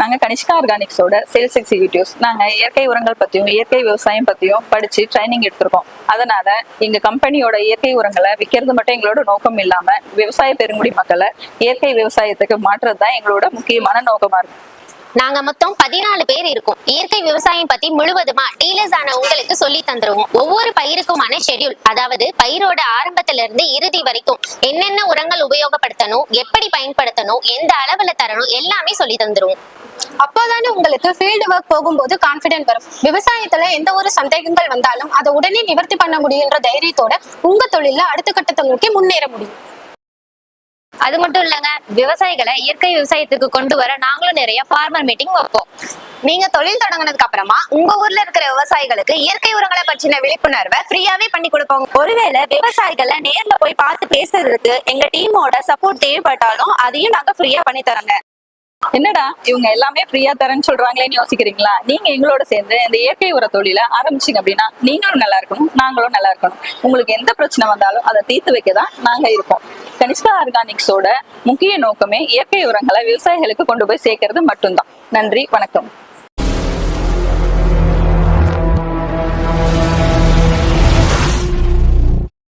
நாங்க Kanishka ஆர்கானிக்ஸோட sales executives. நாங்க இயற்கை உரங்கள் பத்தியும் இயற்கை விவசாயம் பத்தியும் படிச்சு ட்ரைனிங் எடுத்திருக்கோம். அதனால எங்க கம்பெனியோட இயற்கை உரங்களை விற்கிறது மட்டும் எங்களோட நோக்கம் இல்லாம விவசாய பெருங்குடி மக்களை இயற்கை விவசாயத்துக்கு மாற்றுறதுதான் எங்களோட முக்கியமான நோக்கமா இருக்கு. நாங்க மொத்தம் 14 பேர் இருக்கோம். இயற்கை விவசாயம் பத்தி முழுவதுமா டீலர்ஸ் ஆன உங்களுக்கு சொல்லி தந்துருவோம். ஒவ்வொரு பயிருக்குமான ஷெட்யூல், அதாவது பயிரோட ஆரம்பத்துல இருந்து இறுதி வரைக்கும் என்னென்ன உரங்கள் உபயோகப்படுத்தணும், எப்படி பயன்படுத்தணும், எந்த அளவுல தரணும், எல்லாமே சொல்லி தந்துருவோம். அப்போதானே உங்களுக்கு ஃபீல்டு ஒர்க் போகும்போது கான்பிடென்ட் வரும். விவசாயத்துல எந்த ஒரு சந்தேகங்கள் வந்தாலும் அதை உடனே நிவர்த்தி பண்ண முடியுன்ற தைரியத்தோட உங்க தொழில அடுத்த கட்டத்தை நோக்கி முன்னேற முடியும். அது மட்டும் இல்லங்க, விவசாயிகளை இயற்கை விவசாயத்துக்கு கொண்டு வர நாங்களும் நிறைய ஃபார்மர் மீட்டிங் வைப்போம். நீங்க தொழில் தொடங்கினதுக்கு அப்புறமா உங்க ஊர்ல இருக்கிற விவசாயிகளுக்கு இயற்கை உரங்களை பற்றின விழிப்புணர்வை ஃப்ரீயாவே பண்ணி கொடுப்போம். ஒருவேளை விவசாயிகளை நேர்ல போய் பார்த்து பேசுறதுக்கு எங்க டீமோட சப்போர்ட் தேவைப்பட்டாலும் அதையும் நாங்க ஃப்ரீயா பண்ணி தரோங்க. என்னடா இவங்க எல்லாமே ஃப்ரீயா தரேன்னு சொல்றாங்களேன்னு யோசிக்கிறீங்களா? நீங்க எங்களோட சேர்ந்து இந்த இயற்கை உர தொழில ஆரம்பிச்சிங்க அப்படின்னா நீங்களும் நல்லா இருக்கணும், நாங்களும் நல்லா இருக்கணும். உங்களுக்கு எந்த பிரச்சனை வந்தாலும் அதை தீர்த்து வைக்கதான் நாங்க இருக்கோம். கனிஷ்கா ஆர்கானிக்ஸோட முக்கிய நோக்கமே இயற்கை உரங்களை விவசாயிகளுக்கு கொண்டு போய் சேர்க்கறது மட்டும்தான். நன்றி, வணக்கம்.